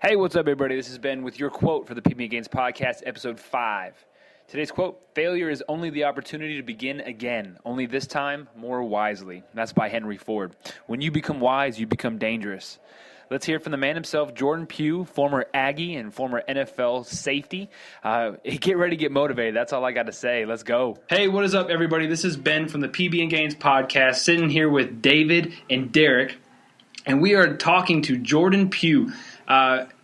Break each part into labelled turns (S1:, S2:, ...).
S1: Hey, what's up, everybody? This is Ben with your quote for the PB Gainz podcast, episode 5. Today's quote, failure is only the opportunity to begin again, only this time more wisely. That's by Henry Ford. When you become wise, you become dangerous. Let's hear from the man himself, Jordan Pugh, former Aggie and former NFL safety. Get ready to get motivated. That's all I got to say. Let's go.
S2: Hey, what is up, everybody? This is Ben from the PB Gainz podcast, sitting here with David and Derek, and we are talking to Jordan Pugh.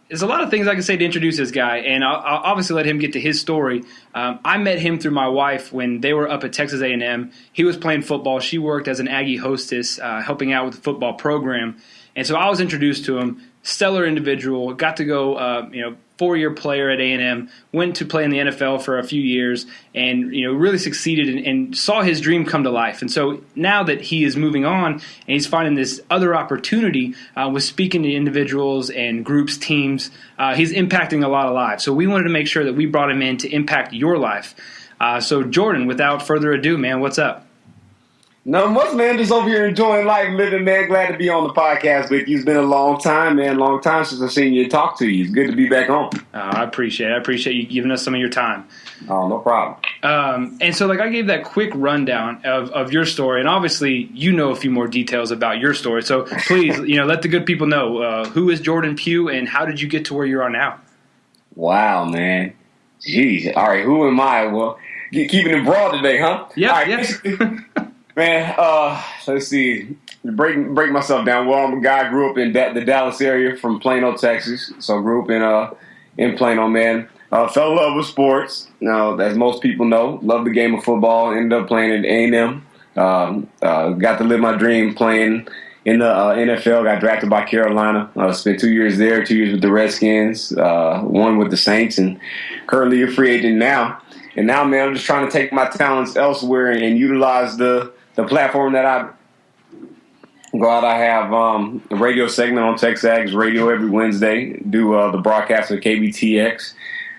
S2: There's a lot of things I can say to introduce this guy, and I'll obviously let him get to his story. I met him through my wife when they were up at Texas A&M. He was playing football. She worked as an Aggie hostess, helping out with the football program. And so I was introduced to him. Stellar individual. Got to go, 4-year player at A&M. Went to play in the NFL for a few years, and really succeeded and saw his dream come to life. And so now that he is moving on and he's finding this other opportunity with speaking to individuals and groups, teams, he's impacting a lot of lives. So we wanted to make sure that we brought him in to impact your life. So Jordan, without further ado, man, what's up?
S3: Nothing much, man. Just over here enjoying life, living, man. Glad to be on the podcast with you. It's been a long time, man. Long time since I've seen you and talk to you. It's good to be back on.
S2: I appreciate it. I appreciate you giving us some of your time.
S3: Oh, no problem.
S2: And so, I gave that quick rundown of your story, and obviously you know a few more details about your story. So please, let the good people know, who is Jordan Pugh and how did you get to where you are now?
S3: Wow, man. Jeez. All right, who am I? Well, keeping it broad today, huh?
S2: Yeah,
S3: right,
S2: yeah.
S3: Man, let's see. Break myself down. Well, I'm a guy grew up in the Dallas area from Plano, Texas. So I grew up in Plano, man. Fell in love with sports. As most people know, loved the game of football. Ended up playing at A&M. Got to live my dream playing in the NFL. Got drafted by Carolina. Spent 2 years there, 2 years with the Redskins, 1 with the Saints, and currently a free agent now. And now, man, I'm just trying to take my talents elsewhere and utilize the platform that I go out. I have a radio segment on TexAgs Radio every Wednesday. Do the broadcast with KBTX.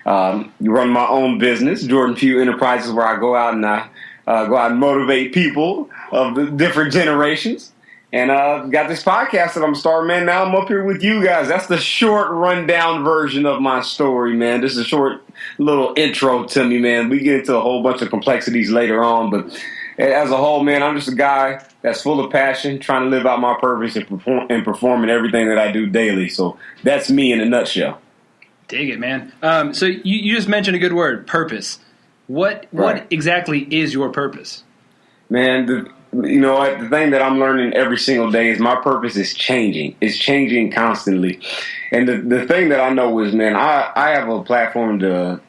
S3: Run my own business, Jordan Pugh Enterprises, where I go out and motivate people of the different generations. And got this podcast that I'm starting, man. Now I'm up here with you guys. That's the short rundown version of my story, man. This is a short little intro to me, man. We get into a whole bunch of complexities later on, but as a whole, man, I'm just a guy that's full of passion, trying to live out my purpose and perform in everything that I do daily. So that's me in a nutshell.
S2: Dig it, man. So you just mentioned a good word, purpose. What exactly is your purpose?
S3: Man, the thing that I'm learning every single day is my purpose is changing. It's changing constantly. And the thing that I know is, man, I have a platform to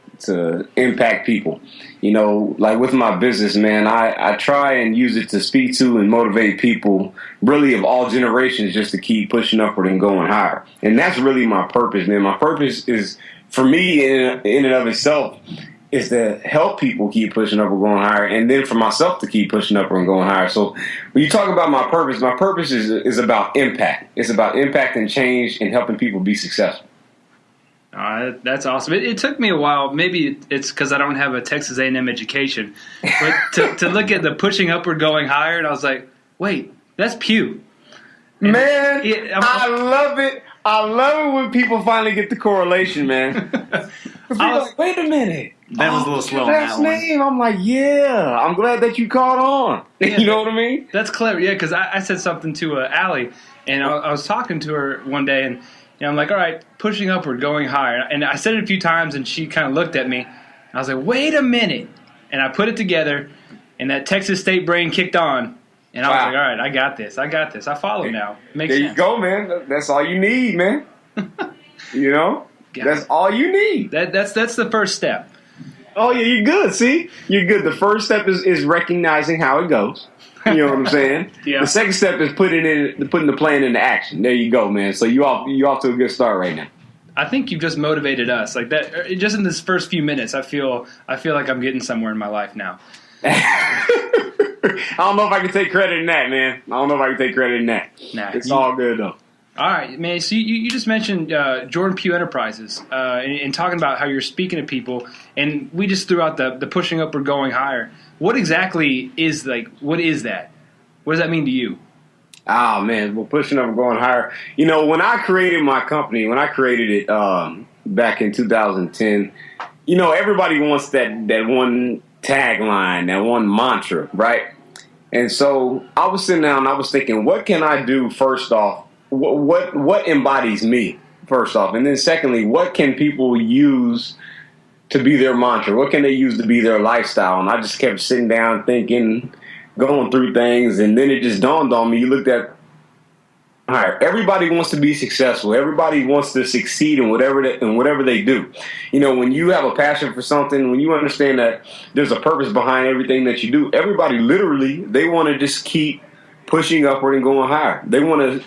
S3: impact people. Like with my business, man, I try and use it to speak to and motivate people really of all generations just to keep pushing upward and going higher. And that's really my purpose, man. My purpose is, for me, in and of itself, is to help people keep pushing up and going higher, and then for myself to keep pushing up and going higher. So when you talk about my purpose is about impact. It's about impact and change and helping people be successful.
S2: That's awesome. It took me a while. Maybe it's because I don't have a Texas A&M education, but to look at the pushing upward, going higher, and I was like, wait, that's Pugh. And
S3: man, I love it. I love it when people finally get the correlation, man. Like, wait a minute.
S2: Ben was a little slow on that one.
S3: Name. I'm like, yeah, I'm glad that you caught on.
S2: Yeah,
S3: you know what I mean?
S2: That's clever, yeah, because I said something to Allie, and I was talking to her one day, and I'm like, all right, pushing upward, going higher. And I said it a few times, and she kind of looked at me, and I was like, wait a minute. And I put it together, and that Texas State brain kicked on, and I was like, all right, I got this. I follow now. Makes sense.
S3: You go, man. That's all you need, man. That's all you need.
S2: That's the first step.
S3: Oh, yeah, you're good. See? You're good. The first step is recognizing how it goes. You know what I'm saying?
S2: Yeah.
S3: The second step is putting the plan into action. There you go, man. So you off to a good start right now.
S2: I think you've just motivated us. Like that, just in this first few minutes, I feel like I'm getting somewhere in my life now.
S3: I don't know if I can take credit in that, man. Nah, it's all good, though.
S2: All right, man. So you just mentioned Jordan Pugh Enterprises and talking about how you're speaking to people, and we just threw out the pushing up or going higher. What exactly is what is that? What does that mean to you?
S3: Oh man, well, pushing up and going higher. You know, when I created my company, when I created it back in 2010, you know, everybody wants that one tagline, that one mantra, right? And so I was sitting down and I was thinking, what can I do first off? What embodies me first off, and then secondly, what can people use to be their mantra? What can they use to be their lifestyle? And I just kept sitting down thinking, going through things, and then it just dawned on me. You looked at, all right, everybody wants to be successful. Everybody wants to succeed in whatever they do. You know, when you have a passion for something, when you understand that there's a purpose behind everything that you do, everybody literally, they want to just keep pushing upward and going higher. They want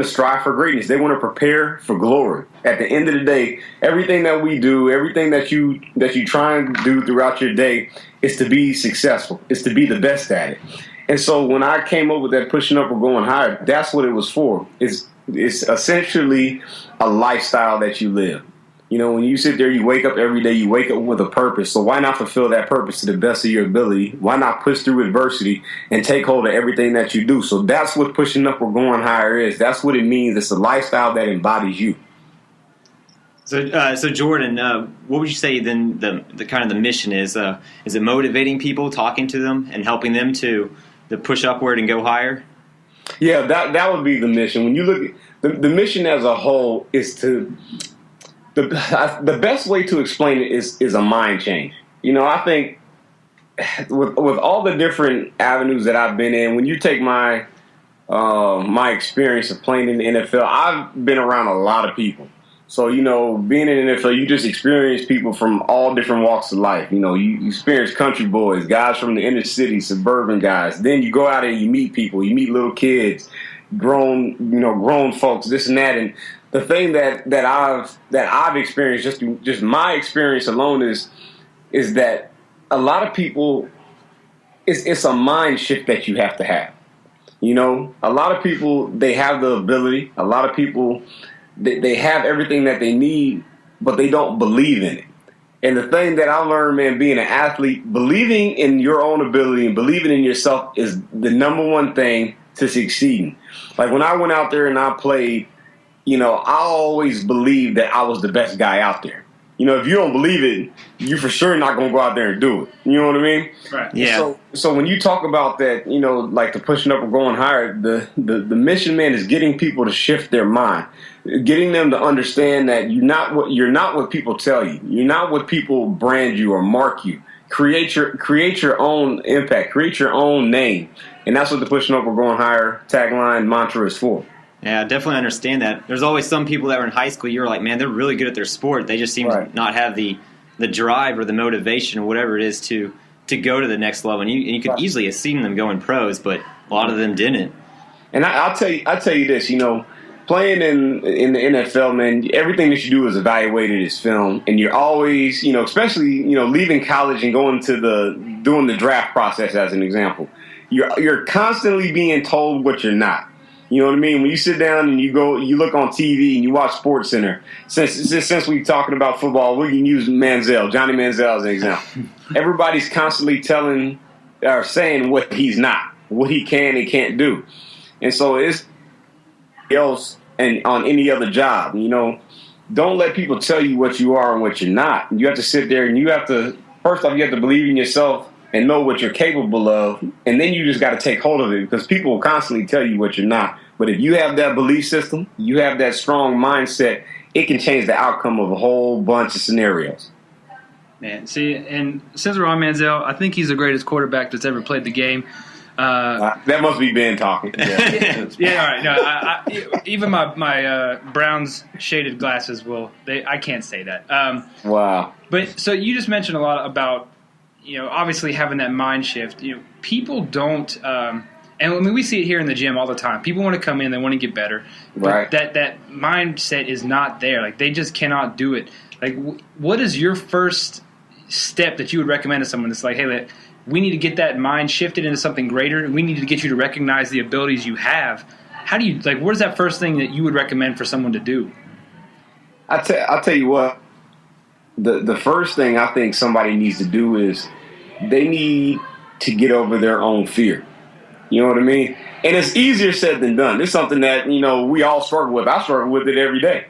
S3: to strive for greatness. They want to prepare for glory. At the end of the day, everything that we do, everything that you try and do throughout your day is to be successful. Is to be the best at it. And so when I came up with that pushing up or going higher, that's what it was for. It's essentially a lifestyle that you live. You know, when you sit there, you wake up every day, you wake up with a purpose. So why not fulfill that purpose to the best of your ability? Why not push through adversity and take hold of everything that you do? So that's what pushing up or going higher is. That's what it means. It's a lifestyle that embodies you.
S4: So Jordan, what would you say then the kind of the mission is? Is it motivating people, talking to them, and helping them to push upward and go higher?
S3: Yeah, that would be the mission. When you look at the mission as a whole is to the best way to explain it is a mind change. You know, I think with all the different avenues that I've been in, when you take my experience of playing in the NFL, I've been around a lot of people. So, you know, being in the NFL, you just experience people from all different walks of life. You know, you experience country boys, guys from the inner city, suburban guys. Then you go out and you meet people. You meet little kids, grown folks, this and that. And the thing that I've experienced, just my experience alone, is that a lot of people, it's a mind shift that you have to have. You know, a lot of people, they have the ability. A lot of people, they have everything that they need, but they don't believe in it. And the thing that I learned, man, being an athlete, believing in your own ability and believing in yourself is the number one thing to succeeding. Like when I went out there and I played, you know, I always believed that I was the best guy out there. You know, if you don't believe it, you're for sure not going to go out there and do it. You know what I mean?
S2: Right.
S4: Yeah.
S3: So when you talk about that, you know, like the pushing up or going higher, the mission, man, is getting people to shift their mind, getting them to understand that you're not what people tell you. You're not what people brand you or mark you. Create your own impact. Create your own name, and that's what the pushing up or going higher tagline mantra is for.
S4: Yeah, I definitely understand that. There's always some people that were in high school, you're like, man, they're really good at their sport. They just seem to not have the drive or the motivation or whatever it is to go to the next level. And you could easily have seen them going pros, but a lot of them didn't.
S3: And I'll tell you this, you know, playing in the NFL, man, everything that you do is evaluated as film, and you're always, you know, especially, you know, leaving college and going to doing the draft process as an example. You're constantly being told what you're not. You know what I mean? When you sit down and you look on TV and you watch SportsCenter. Since we're talking about football, we can use Johnny Manziel as an example. Everybody's constantly telling or saying what he's not, what he can and can't do, and so it's else and on any other job. You know, don't let people tell you what you are and what you're not. You have to sit there and you have to first off you have to believe in yourself and know what you're capable of, and then you just got to take hold of it because people will constantly tell you what you're not. But if you have that belief system, you have that strong mindset, it can change the outcome of a whole bunch of scenarios.
S2: Man, see, and since we're on Manziel, I think he's the greatest quarterback that's ever played the game.
S3: That must be Ben talking.
S2: Yeah, all right. No, even my Browns shaded glasses I can't say that.
S3: Wow.
S2: But so you just mentioned a lot about, you know, obviously having that mind shift. You know, people don't, and I mean we see it here in the gym all the time. People want to come in, they want to get better, but
S3: right.
S2: that mindset is not there. Like they just cannot do it. Like, what is your first step that you would recommend to someone that's like, hey, we need to get that mind shifted into something greater, and we need to get you to recognize the abilities you have? How do you, like, what is that first thing that you would recommend for someone to do?
S3: I'll tell you what, the first thing I think somebody needs to do is they need to get over their own fear. You know what I mean? And it's easier said than done. It's something that, we all struggle with. I struggle with it every day.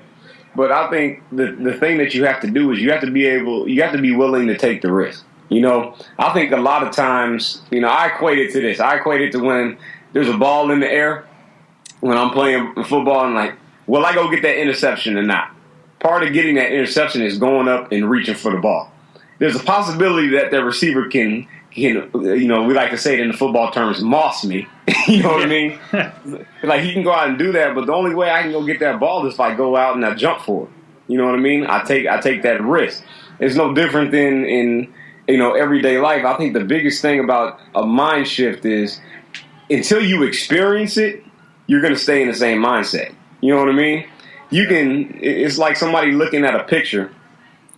S3: But I think the thing that you have to do is you have to be willing to take the risk. I think a lot of times, I equate it to this. I equate it to when there's a ball in the air, when I'm playing football, and like, will I go get that interception or not? Part of getting that interception is going up and reaching for the ball. There's a possibility that the receiver can we like to say it in the football terms, moss me. You know what I mean? Like, he can go out and do that, but the only way I can go get that ball is if I go out and I jump for it. You know what I mean? I take that risk. It's no different than in everyday life. I think the biggest thing about a mind shift is until you experience it, you're going to stay in the same mindset. You know what I mean? It's like somebody looking at a picture,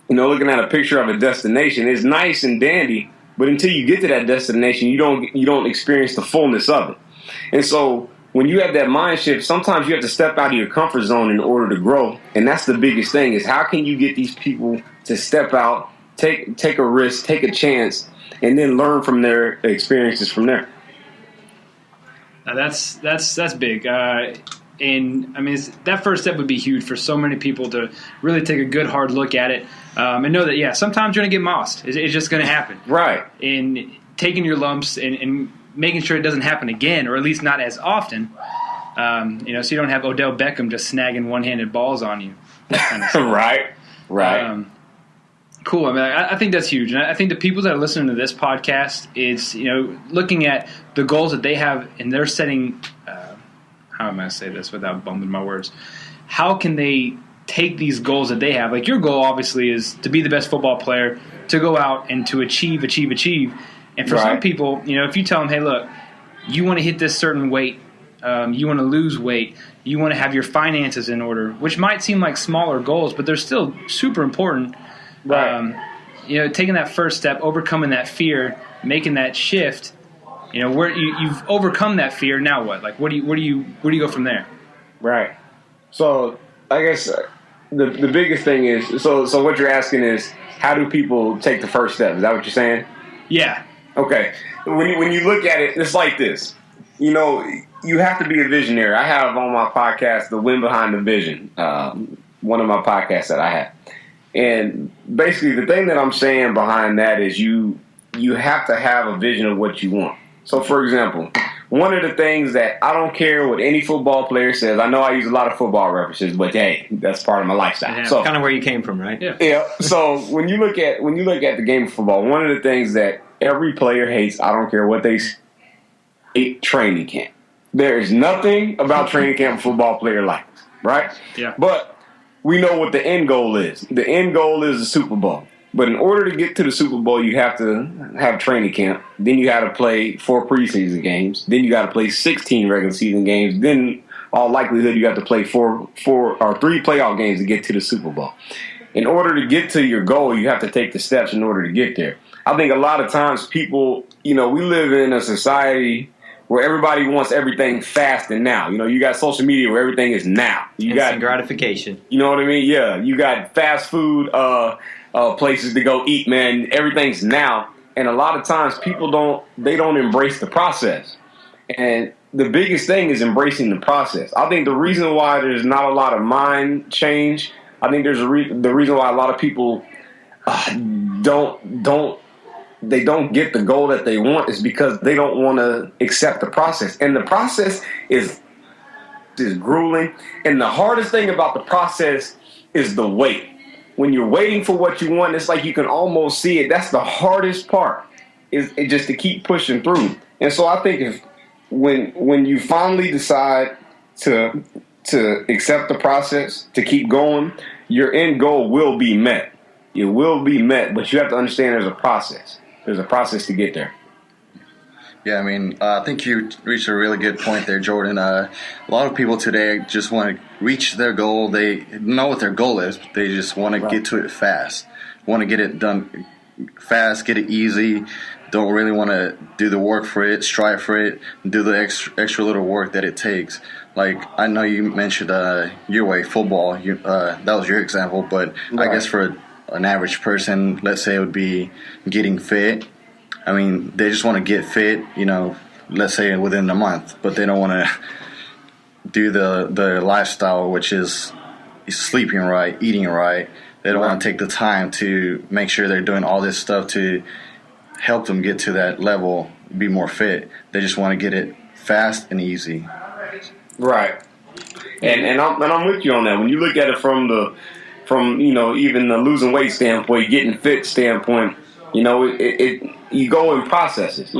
S3: looking at a picture of a destination. It's nice and dandy, but until you get to that destination, you don't experience the fullness of it. And so when you have that mind shift, sometimes you have to step out of your comfort zone in order to grow. And that's the biggest thing, is how can you get these people to step out, take a risk, take a chance, and then learn from their experiences from there.
S2: Now that's big. And I mean, that first step would be huge for so many people to really take a good hard look at it, and know that sometimes you're gonna get mossed. It's just gonna happen.
S3: Right.
S2: And taking your lumps and making sure it doesn't happen again, or at least not as often. So you don't have Odell Beckham just snagging one-handed balls on you. That kind of stuff.
S3: Right.
S2: Cool. I mean, I think that's huge, and I think the people that are listening to this podcast is, looking at the goals that they have, and they're setting. How am I going to say this without bumbling my words? How can they take these goals that they have? Like, your goal obviously is to be the best football player, to go out and to achieve. And for some people, if you tell them, hey, look, you want to hit this certain weight, you want to lose weight, you want to have your finances in order, which might seem like smaller goals, but they're still super important.
S3: Right.
S2: Taking that first step, overcoming that fear, making that shift. Where you've overcome that fear. Now what? Like, where do you go from there?
S3: Right. So I guess the biggest thing is so what you're asking is, how do people take the first step? Is that what you're saying?
S2: Yeah.
S3: Okay. When you look at it, it's like this. You have to be a visionary. I have on my podcast The Win Behind the Vision, one of my podcasts that I have. And basically the thing that I'm saying behind that is you have to have a vision of what you want. So, for example, one of the things that I don't care what any football player says, I know I use a lot of football references, but hey, that's part of my lifestyle.
S4: Yeah,
S3: so
S4: kind of where you came from, right?
S3: Yeah. So when you look at the game of football, one of the things that every player hates, I don't care what they say, training camp. There is nothing about training camp a football player likes, right?
S2: Yeah.
S3: But we know what the end goal is. The end goal is the Super Bowl. But in order to get to the Super Bowl, you have to have training camp. Then you got to play 4 preseason games. Then you got to play 16 regular season games. Then, all likelihood, you have to play 3 playoff games to get to the Super Bowl. In order to get to your goal, you have to take the steps in order to get there. I think a lot of times people, we live in a society where everybody wants everything fast and now. You got social media where everything is now. You got
S4: gratification.
S3: You know what I mean? Yeah. You got fast food places to go eat, man. Everything's now. And a lot of times people don't embrace the process. And the biggest thing is embracing the process. I think the reason why there's not a lot of mind change, I think there's the reason why a lot of people don't get the goal that they want is because they don't want to accept the process. And the process is grueling. And the hardest thing about the process is the wait. When you're waiting for what you want, it's like you can almost see it. That's the hardest part, is just to keep pushing through. And so I think when you finally decide to accept the process, to keep going, your end goal will be met. It will be met, but you have to understand there's a process. There's a process to get there.
S5: Yeah, I mean, I think you reached a really good point there, Jordan. A lot of people today just want to reach their goal. They know what their goal is, but they just want to get to it fast. Want to get it done fast, get it easy. Don't really want to do the work for it, strive for it, do the extra little work that it takes. Like, I know you mentioned your way, football. That was your example, but right. I guess for an average person, let's say it would be getting fit. I mean, they just want to get fit, let's say within a month, but they don't want to do the lifestyle, which is sleeping right, eating right. They don't want to take the time to make sure they're doing all this stuff to help them get to that level, be more fit. They just want to get it fast and easy.
S3: Right. And I'm with you on that. When you look at it from even the losing weight standpoint, getting fit standpoint, you you go in processes.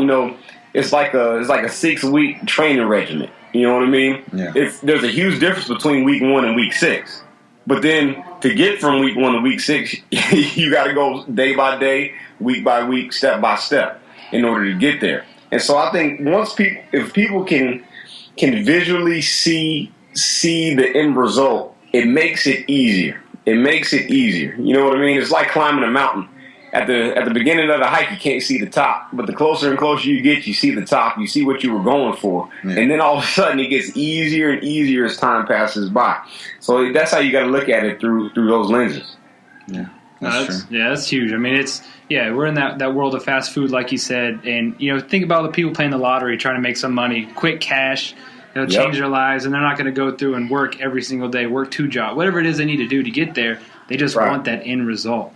S3: It's like a 6-week training regimen. You know what I mean?
S5: Yeah.
S3: There's a huge difference between week 1 and week 6. But then to get from week 1 to week 6, you got to go day by day, week by week, step by step in order to get there. And so I think if people can visually see the end result, it makes it easier. It makes it easier. You know what I mean? It's like climbing a mountain. At the beginning of the hike, you can't see the top, but the closer and closer you get, you see the top. You see what you were going for, and then all of a sudden, it gets easier and easier as time passes by. So that's how you got to look at it through those lenses.
S5: Yeah, that's true.
S2: Yeah, that's huge. I mean, we're in that world of fast food, like you said, and think about the people playing the lottery, trying to make some money, quick cash. Change their lives, and they're not going to go through and work every single day, work 2 jobs, whatever it is they need to do to get there. They just want that end result.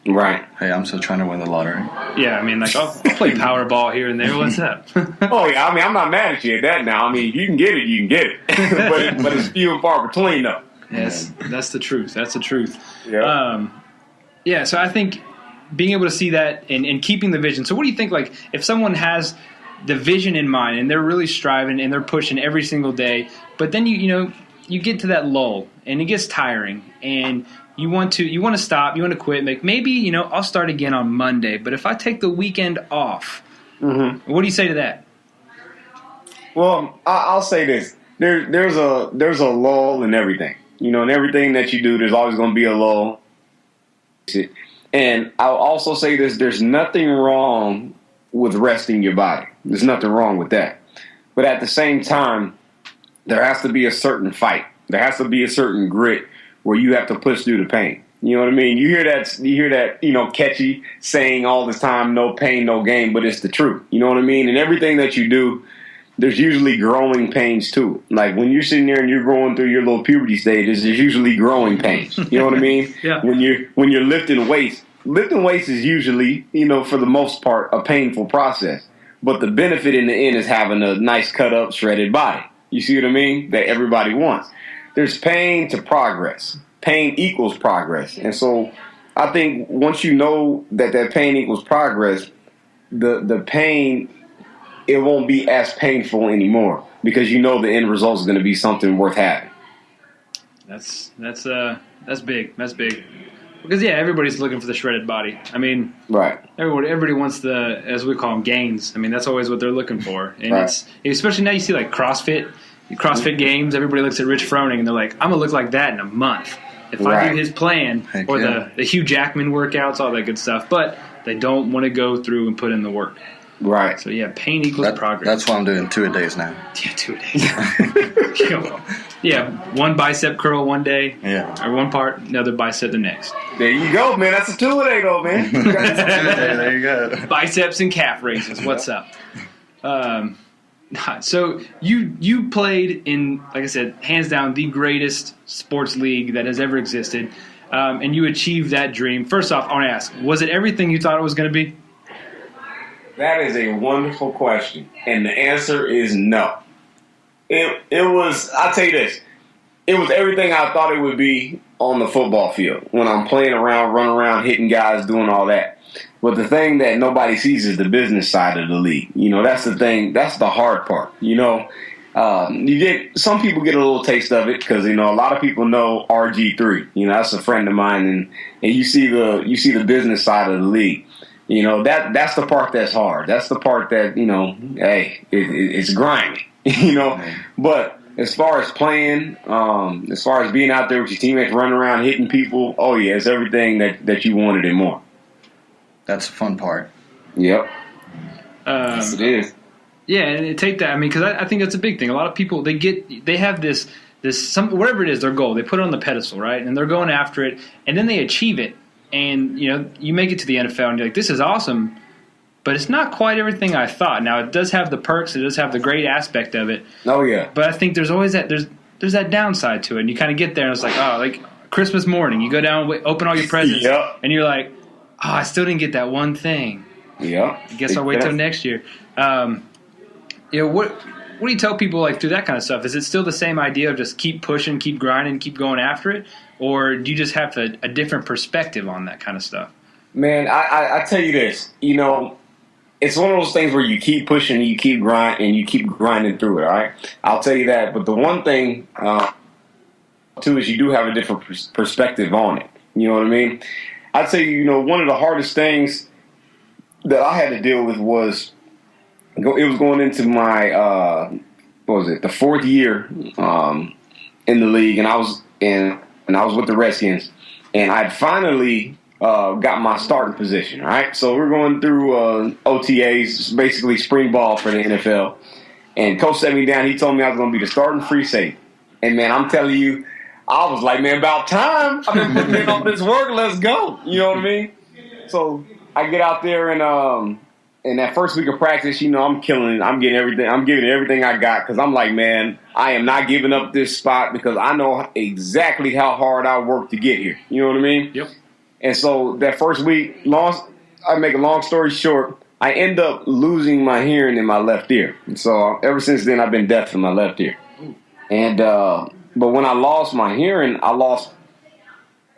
S3: Right.
S5: Hey, I'm still trying to win the lottery.
S2: Yeah, I mean, I'll play Powerball here and there. What's up?
S3: Oh, yeah, I mean, I'm not mad at you at that now. I mean, if you can get it, you can get it. but it's few and far between, though.
S2: Yes, that's the truth. That's the truth.
S3: Yeah.
S2: So I think being able to see that and keeping the vision. So what do you think, like, if someone has the vision in mind and they're really striving and they're pushing every single day, but then you get to that lull and it gets tiring and you want to stop, you want to quit, maybe I'll start again on Monday, but if I take the weekend off, what do you say to that?
S3: Well, I'll say this: there's a lull in everything, in everything that you do. There's always going to be a lull, and I'll also say this: there's nothing wrong with resting your body. There's nothing wrong with that, but at the same time, there has to be a certain fight. There has to be a certain grit where you have to push through the pain. You know what I mean? You hear that, catchy saying all the time, no pain, no gain, but it's the truth. You know what I mean? And everything that you do, there's usually growing pains too. Like when you're sitting there and you're going through your little puberty stages, there's usually growing pains. You know what I mean?
S2: Yeah.
S3: When you're lifting weights is usually, for the most part, a painful process. But the benefit in the end is having a nice cut up, shredded body. You see what I mean? That everybody wants. There's pain to progress. Pain equals progress. And so I think once you know that pain equals progress, the pain, it won't be as painful anymore because the end result is going to be something worth having.
S2: That's big. That's big. Because everybody's looking for the shredded body. I mean,
S3: right.
S2: Everybody wants the, as we call them, gains. I mean, that's always what they're looking for. And it's especially now you see like CrossFit games. Everybody looks at Rich Froning and they're like, I'm gonna look like that in a month if I do his plan, or the Hugh Jackman workouts, all that good stuff. But they don't want to go through and put in the work.
S3: Right.
S2: So pain equals progress.
S5: That's why I'm doing 2-a-days now.
S2: Yeah, 2-a-days. Yeah, one bicep curl one day, or one part, another bicep the next.
S3: There you go, man. That's a 2-a-day though, man.
S5: There you go.
S2: Biceps and calf raises. What's up? So you played in, like I said, hands down the greatest sports league that has ever existed, and you achieved that dream. First off, I want to ask, was it everything you thought it was going to be?
S3: That is a wonderful question, and the answer is no. It was, I'll tell you this, it was everything I thought it would be on the football field when I'm playing around, running around, hitting guys, doing all that. But the thing that nobody sees is the business side of the league. That's the thing, that's the hard part. Some people get a little taste of it because, a lot of people know RG3. That's a friend of mine, and you see the business side of the league. That's the part that's hard. That's the part that, it's grimy. But as far as playing, as far as being out there with your teammates, running around, hitting people, oh yeah, it's everything that you wanted and more.
S5: That's the fun part.
S3: Yep. Yes, it is.
S2: Yeah, and take that. I mean, because I think that's a big thing. A lot of people they have this whatever it is, their goal. They put it on the pedestal, right? And they're going after it, and then they achieve it, and you make it to the NFL, and you're like, this is awesome. but it's not quite everything I thought. Now, it does have the perks. It does have the great aspect of it.
S3: Oh, yeah.
S2: But I think there's always there's that downside to it. And you kind of get there and it's like, oh, like Christmas morning. You go down, open all your presents, and you're like, oh, I still didn't get that one thing.
S3: Yeah.
S2: I guess I'll wait till next year. What do you tell people like through that kind of stuff? Is it still the same idea of just keep pushing, keep grinding, keep going after it? Or do you just have a different perspective on that kind of stuff?
S3: Man, I tell you this, it's one of those things where you keep pushing, you keep grinding, and you keep grinding through it, all right? I'll tell you that. But the one thing, too, is you do have a different perspective on it. You know what I mean? I'd say, one of the hardest things that I had to deal with was it was going into my, the fourth year in the league, and I was with the Redskins, and I'd finally got my starting position, all right? So we're going through OTAs, basically spring ball for the NFL, and Coach set me down. He told me I was going to be the starting free safety. And, man, I'm telling you, I was like, man, about time. I've been putting in all this work. Let's go. You know what I mean? So I get out there, and in that first week of practice, I'm killing it. I'm getting everything. I'm giving it everything I got because I'm like, man, I am not giving up this spot because I know exactly how hard I worked to get here. You know what I mean?
S2: Yep.
S3: And so that first week, I make a long story short, I end up losing my hearing in my left ear. And so ever since then, I've been deaf in my left ear. And but when I lost my hearing, I lost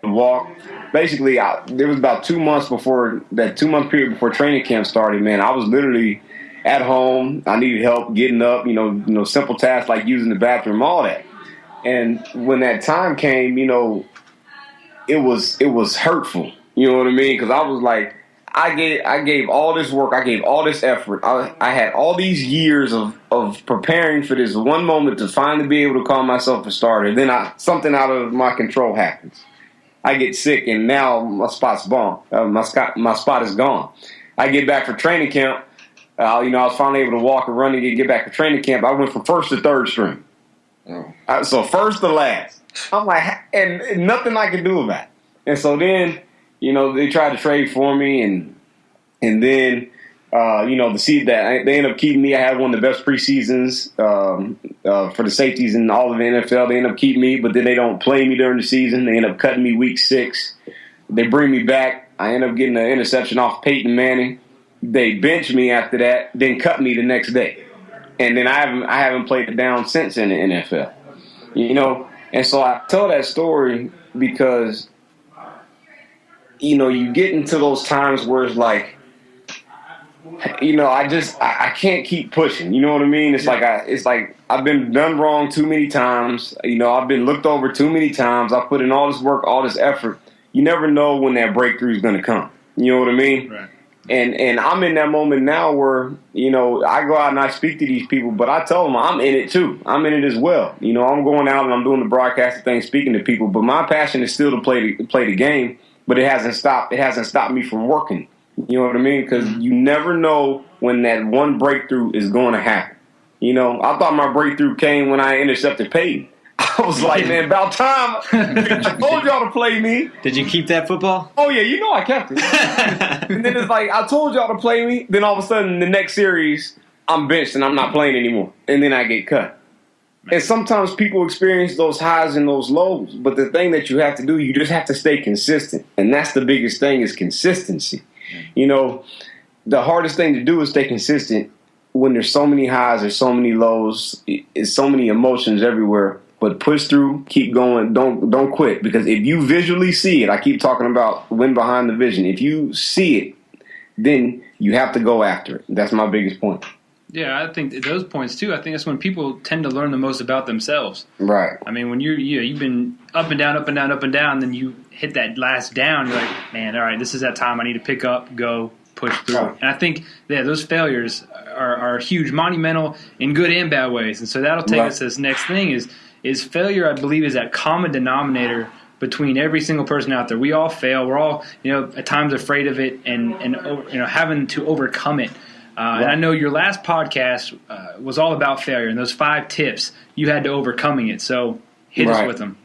S3: the walk. Basically, there was about 2 months before that 2-month period before training camp started. Man, I was literally at home. I needed help getting up. Simple tasks like using the bathroom, all that. And when that time came, it was hurtful. You know what I mean? Because I was like, I gave all this work. I gave all this effort. I had all these years of preparing for this one moment to finally be able to call myself a starter. Then something out of my control happens. I get sick, and now my spot's gone. My spot is gone. I get back for training camp. I was finally able to walk and run and get back for training camp. I went from first to third string. So first to last. I'm like, and nothing I could do about it. And so then, they tried to trade for me, and then, the seed that they ended up keeping me. I had one of the best preseasons for the safeties in all of the NFL. They end up keeping me, but then they don't play me during the season. They end up cutting me week 6. They bring me back. I end up getting an interception off Peyton Manning. They bench me after that, then cut me the next day, and then I haven't played it down since in the NFL. And so I tell that story because, you get into those times where it's like, I can't keep pushing. You know what I mean? It's like I've been done wrong too many times. I've been looked over too many times. I put in all this work, all this effort. You never know when that breakthrough is going to come. You know what I mean?
S2: Right.
S3: And I'm in that moment now where, I go out and I speak to these people, but I tell them I'm in it too. I'm in it as well. I'm going out and I'm doing the broadcasting thing, speaking to people, but my passion is still to play the game, but it hasn't stopped me from working. You know what I mean? Because you never know when that one breakthrough is going to happen. I thought my breakthrough came when I intercepted Peyton. I was like, man, about time. I told y'all to play me.
S4: Did you keep that football?
S3: Oh, yeah, I kept it. And then it's like, I told y'all to play me. Then all of a sudden, the next series, I'm benched and I'm not playing anymore. And then I get cut. And sometimes people experience those highs and those lows. But the thing that you have to do, you just have to stay consistent. And that's the biggest thing is consistency. The hardest thing to do is stay consistent when there's so many highs, there's so many lows, it's so many emotions everywhere. But push through, keep going, don't quit. Because if you visually see it, I keep talking about win behind the vision. If you see it, then you have to go after it. That's my biggest point.
S2: Yeah, I think those points too. I think that's when people tend to learn the most about themselves.
S3: Right.
S2: I mean, when you've been up and down, up and down, up and down, then you hit that last down. You're like, man, all right, this is that time I need to pick up, go, push through. Right. And I think those failures are huge, monumental in good and bad ways. And so that'll take us to this next thing is failure. I believe is that common denominator between every single person out there. We all fail. We're all at times afraid of it and having to overcome it. And I know your last podcast was all about failure, and those 5 tips you had to overcoming it. So hit us with them.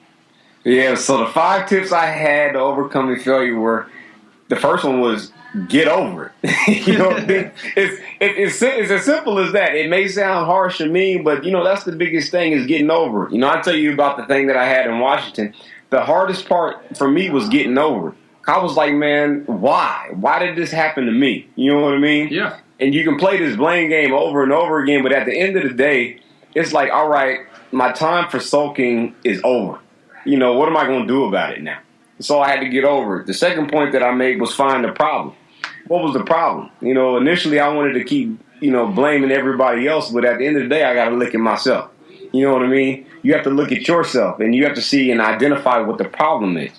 S3: Yeah, so the 5 tips I had to overcoming failure were, the first one was get over it. You know, it's as simple as that. It may sound harsh and mean, but that's the biggest thing is getting over it. I tell you about the thing that I had in Washington. The hardest part for me was getting over it. I was like, man, why? Why did this happen to me? You know what I mean?
S2: Yeah.
S3: And you can play this blame game over and over again, but at the end of the day, it's like, all right, my time for sulking is over. What am I going to do about it now? So I had to get over it. The second point that I made was find the problem. What was the problem? Initially I wanted to keep, blaming everybody else, but at the end of the day, I got to look at myself. You know what I mean? You have to look at yourself, and you have to see and identify what the problem is.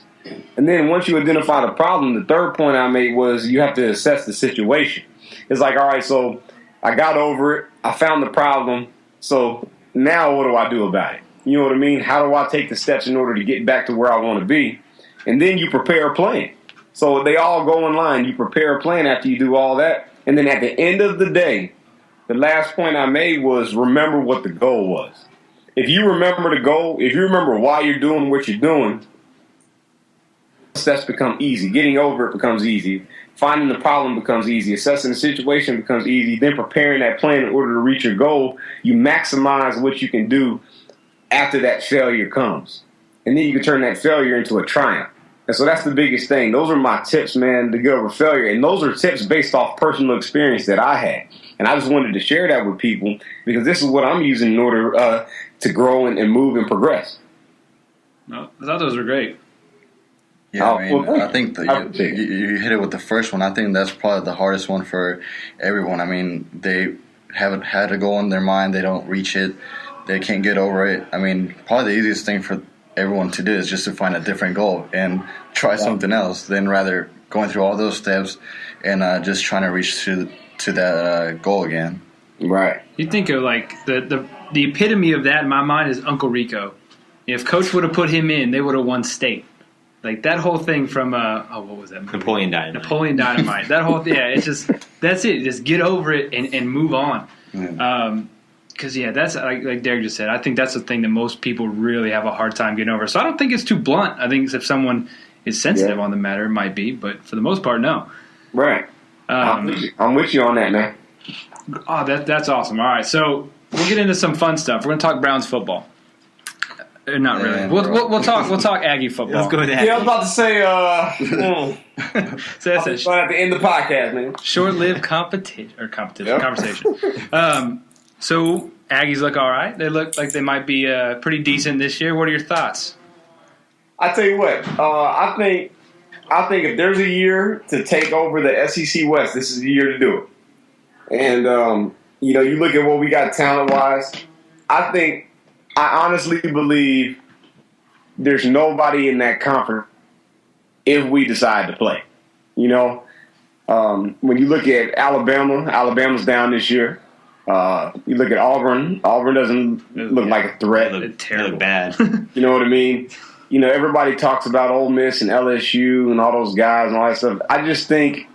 S3: And then once you identify the problem, the third point I made was you have to assess the situation. It's like, all right, so I got over it. I found the problem. So now what do I do about it? You know what I mean? How do I take the steps in order to get back to where I want to be? And then you prepare a plan. So they all go in line. You prepare a plan after you do all that. And then at the end of the day, the last point I made was remember what the goal was. If you remember the goal, if you remember why you're doing what you're doing, steps become easy. Getting over it becomes easy. Finding the problem becomes easy. Assessing the situation becomes easy. Then preparing that plan in order to reach your goal, you maximize what you can do after that failure comes. And then you can turn that failure into a triumph. And so that's the biggest thing. Those are my tips, man, to get over failure. And those are tips based off personal experience that I had. And I just wanted to share that with people because this is what I'm using in order to grow and move and progress.
S2: No, I thought those were great.
S5: Yeah, I think you hit it with the first one. I think that's probably the hardest one for everyone. I mean, they haven't had a goal in their mind. They don't reach it. They can't get over it. I mean, probably the easiest thing for everyone to do is just to find a different goal and try something else than rather going through all those steps and just trying to reach to that goal again.
S3: Right.
S2: You think of like the epitome of that in my mind is Uncle Rico. If Coach would have put him in, they would have won state. Like that whole thing from what was that movie?
S4: Napoleon Dynamite.
S2: Napoleon Dynamite. That whole it's just that's it. Just get over it and move on. Because that's like Derek just said. I think that's the thing that most people really have a hard time getting over. So I don't think it's too blunt. I think if someone is sensitive on the matter, it might be. But for the most part, no.
S3: Right. I'm with you on that, man.
S2: Oh, that's awesome. All right, so we'll get into some fun stuff. We're going to talk Browns football. Not really. We'll talk Aggie football.
S4: Let's go with Aggie.
S3: Yeah, I was about to say.
S2: So that's
S3: it. At the end of the podcast, man.
S2: Short-lived conversation. So Aggies look all right. They look like they might be pretty decent this year. What are your thoughts?
S3: I tell you what. I think if there's a year to take over the SEC West, this is the year to do it. And you look at what we got talent-wise. I honestly believe there's nobody in that conference if we decide to play. When you look at Alabama's down this year. You look at Auburn doesn't look like a threat.
S4: They look bad.
S3: You know what I mean? Everybody talks about Ole Miss and LSU and all those guys and all that stuff. I just think,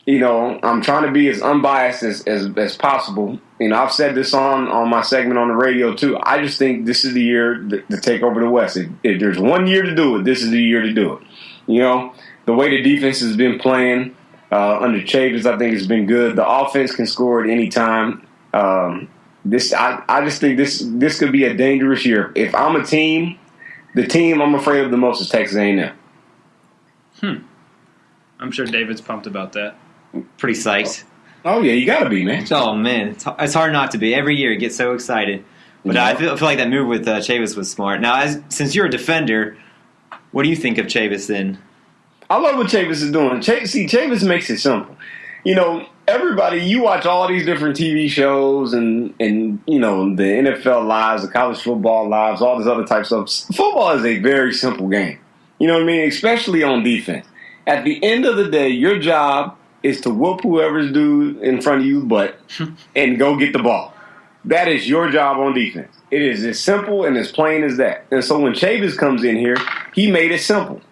S3: I'm trying to be as unbiased as possible. I've said this on my segment on the radio too. I just think this is the year to take over the West. If there's one year to do it, this is the year to do it. The way the defense has been playing under Chavis, I think has been good. The offense can score at any time. I just think this could be a dangerous year. If I'm a team, the team I'm afraid of the most is Texas A&M.
S2: I'm sure David's pumped about that.
S4: Pretty psyched.
S3: Oh yeah, you gotta be, man.
S4: Oh man, it's hard not to be. Every year, it gets so excited. But I feel like that move with Chavis was smart. Now, since you're a defender, what do you think of Chavis then?
S3: I love what Chavis is doing. Chavis makes it simple. Everybody, you watch all these different TV shows and the NFL lives, the college football lives, all this other type of stuff. Football is a very simple game. You know what I mean? Especially on defense. At the end of the day, your job is to whoop whoever's dude in front of you butt and go get the ball. That is your job on defense. It is as simple and as plain as that. And so when Chavis comes in here, he made it simple.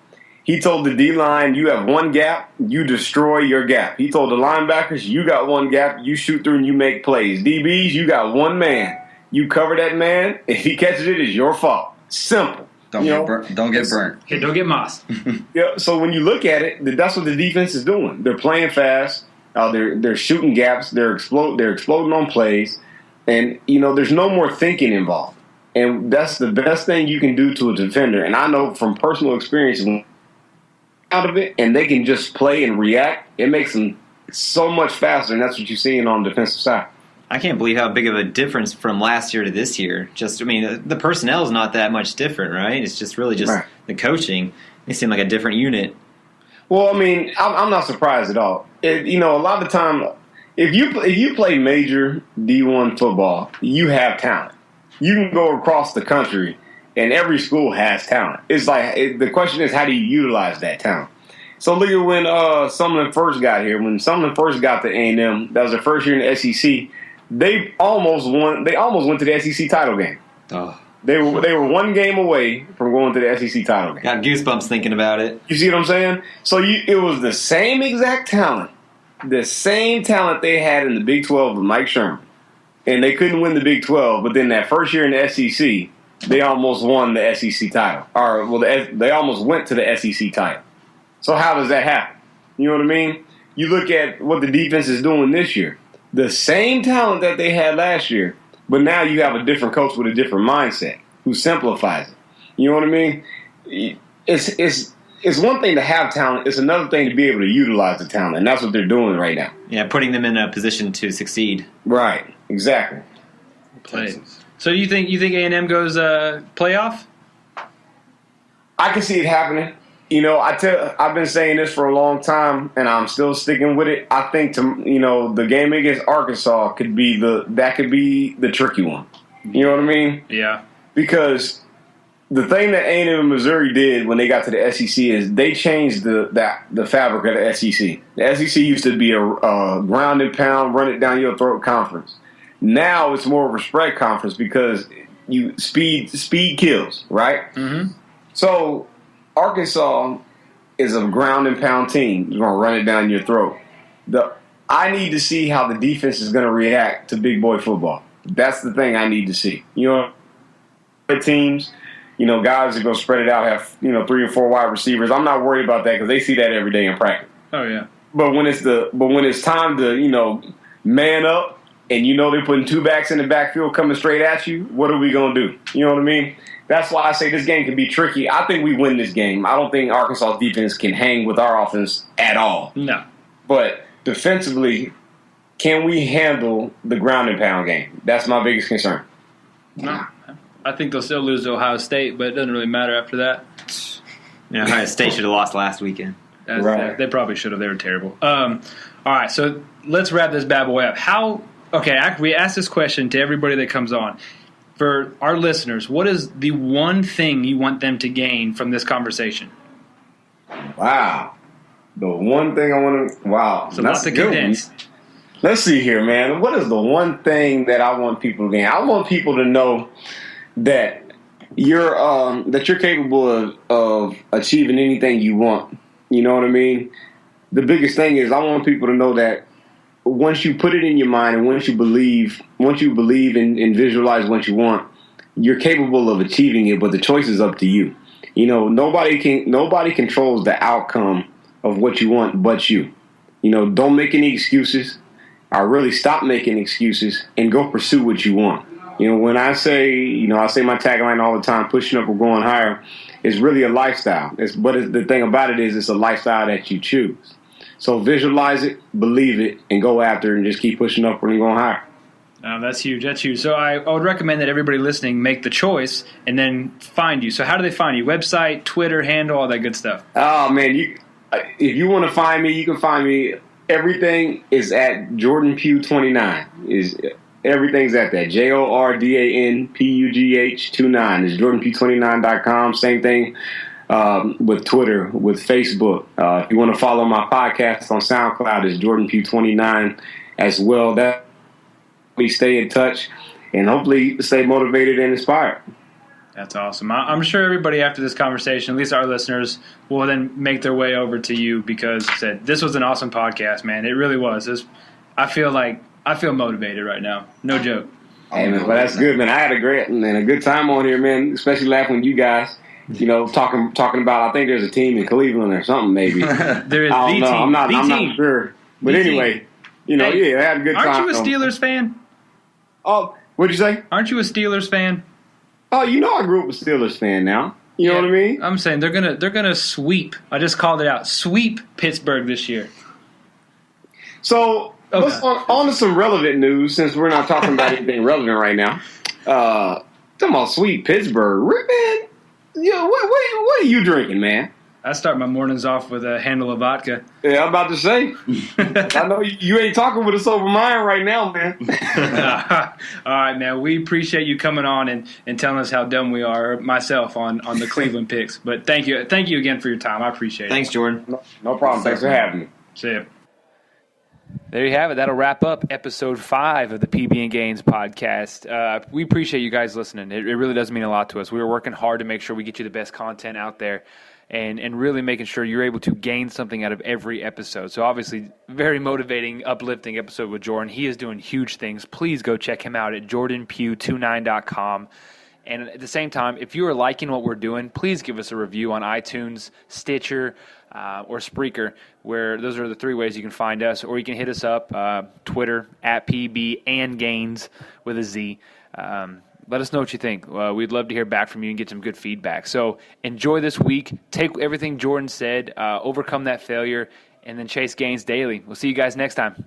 S3: He told the D-line, you have one gap, you destroy your gap. He told the linebackers, you got one gap, you shoot through and you make plays. DBs, you got one man. You cover that man. If he catches it, it's your fault. Simple.
S5: Don't get burnt.
S2: Okay, don't get mossed.
S3: Yeah. So when you look at it, that's what the defense is doing. They're playing fast. They're shooting gaps. They're exploding on plays, and there's no more thinking involved. And that's the best thing you can do to a defender. And I know from personal experience, out of it, and they can just play and react. It makes them so much faster, and that's what you're seeing on the defensive side.
S4: I can't believe how big of a difference from last year to this year. The personnel is not that much different, right? It's just really
S3: Right.
S4: the coaching. They seem like a different unit.
S3: Well, I'm not surprised at all. A lot of the time, if you play major D1 football, you have talent. You can go across the country, and every school has talent. It's like the question is, how do you utilize that talent? So look at when Sumlin first got here. When Sumlin first got to A&M, that was their first year in the SEC. They almost won. They almost went to the SEC title game.
S4: Oh,
S3: They were one game away from going to the SEC title game.
S4: got goosebumps thinking about it.
S3: You see what I'm saying? So it was the same exact talent, the same talent they had in the Big 12 with Mike Sherman, and they couldn't win the Big 12. But then that first year in the SEC, they almost won the SEC title, they almost went to the SEC title. So how does that happen? You know what I mean? You look at what the defense is doing this year. The same talent that they had last year, but now you have a different coach with a different mindset who simplifies it. You know what I mean? It's one thing to have talent. It's another thing to be able to utilize the talent, and that's what they're doing right now.
S4: Yeah, putting them in a position to succeed.
S3: Right. Exactly.
S2: So you think A&M goes playoff?
S3: I can see it happening. I've been saying this for a long time, and I'm still sticking with it. I think the game against Arkansas could be the tricky one. You know what I mean?
S2: Yeah.
S3: Because the thing that A&M and Missouri did when they got to the SEC is they changed the fabric of the SEC. The SEC used to be a ground and pound, run it down your throat conference. Now it's more of a spread conference because speed kills, right?
S2: Mm-hmm.
S3: So Arkansas is a ground and pound team. It's going to run it down your throat. I need to see how the defense is going to react to big boy football. That's the thing I need to see. Teams, guys are going to spread it out, have 3 or 4 wide receivers. I'm not worried about that because they see that every day in practice.
S2: Oh yeah.
S3: But when it's time to man up and they're putting 2 backs in the backfield coming straight at you, what are we going to do? You know what I mean? That's why I say this game can be tricky. I think we win this game. I don't think Arkansas' defense can hang with our offense at all.
S2: No.
S3: But defensively, can we handle the ground and pound game? That's my biggest concern.
S2: No. I think they'll still lose to Ohio State, but it doesn't really matter after that.
S4: Ohio State should have lost last weekend.
S3: Right.
S2: They probably should have. They were terrible. All right, so let's wrap this bad boy up. We ask this question to everybody that comes on. For our listeners, what is the one thing you want them to gain from this conversation?
S3: Wow. The one thing I want to – wow.
S2: It's a lot to condense.
S3: Let's see here, man. What is the one thing that I want people to gain? I want people to know that you're capable of achieving anything you want. You know what I mean? The biggest thing is I want people to know that once you put it in your mind and once you believe and visualize what you want, you're capable of achieving it, but the choice is up to you. Nobody controls the outcome of what you want but you. Don't make any excuses. Or really stop making excuses and go pursue what you want. When I say my tagline all the time, pushing up or going higher, it's really a lifestyle. The thing about it is it's a lifestyle that you choose. So visualize it, believe it, and go after it and just keep pushing up and going higher.
S2: That's huge. That's huge. So I would recommend that everybody listening make the choice and then find you. So how do they find you? Website, Twitter, handle, all that good stuff.
S3: Oh, man. If you want to find me, you can find me. Everything is at Jordan Pugh 29. Everything's at that. JordanPugh 29 is JordanPugh29.com. Same thing with Twitter, with Facebook. If you want to follow my podcast on SoundCloud, it's Jordan Pugh 29 as well. That we stay in touch and hopefully stay motivated and inspired.
S2: That's awesome. I'm sure everybody after this conversation, at least our listeners, will then make their way over to you because this was an awesome podcast, man. It really was. I feel motivated right now. No joke.
S3: Hey, man, but that's good, man. I had a great and a good time on here, man, especially laughing with you guys. talking about. I think there's a team in Cleveland or something. Maybe
S2: There is
S3: I
S2: the
S3: don't know.
S2: team.
S3: I'm
S2: The
S3: not
S2: team.
S3: sure. But
S2: The
S3: anyway,
S2: Hey,
S3: they had a good time.
S2: Aren't you a Steelers fan?
S3: Oh, what'd you say?
S2: Aren't you a Steelers fan?
S3: Oh, I grew up a Steelers fan now. You know what I mean?
S2: I'm saying they're gonna sweep. I just called it out. Sweep Pittsburgh this year.
S3: So let's on to some relevant news since we're not talking about anything relevant right now. Talking about sweet Pittsburgh, man. What are you drinking, man?
S2: I start my mornings off with a handle of vodka.
S3: Yeah, I'm about to say. I know you ain't talking with a sober mind right now, man.
S2: All right, man. We appreciate you coming on and telling us how dumb we are, myself, on the Cleveland picks. But thank you again for your time. I appreciate it.
S4: Thanks, Jordan.
S3: No problem. Thanks for having me.
S2: See ya.
S1: There you have it. That'll wrap up episode 5 of the PB and Gainz podcast. We appreciate you guys listening. It really does mean a lot to us. We were working hard to make sure we get you the best content out there and really making sure you're able to gain something out of every episode. So obviously, very motivating, uplifting episode with Jordan. He is doing huge things. Please go check him out at jordanpugh29.com. And at the same time, if you are liking what we're doing, please give us a review on iTunes, Stitcher, or Spreaker, where those are the 3 ways you can find us. Or you can hit us up, Twitter, at PB and Gainz with a Z. Let us know what you think. We'd love to hear back from you and get some good feedback. So enjoy this week. Take everything Jordan said, overcome that failure, and then chase gains daily. We'll see you guys next time.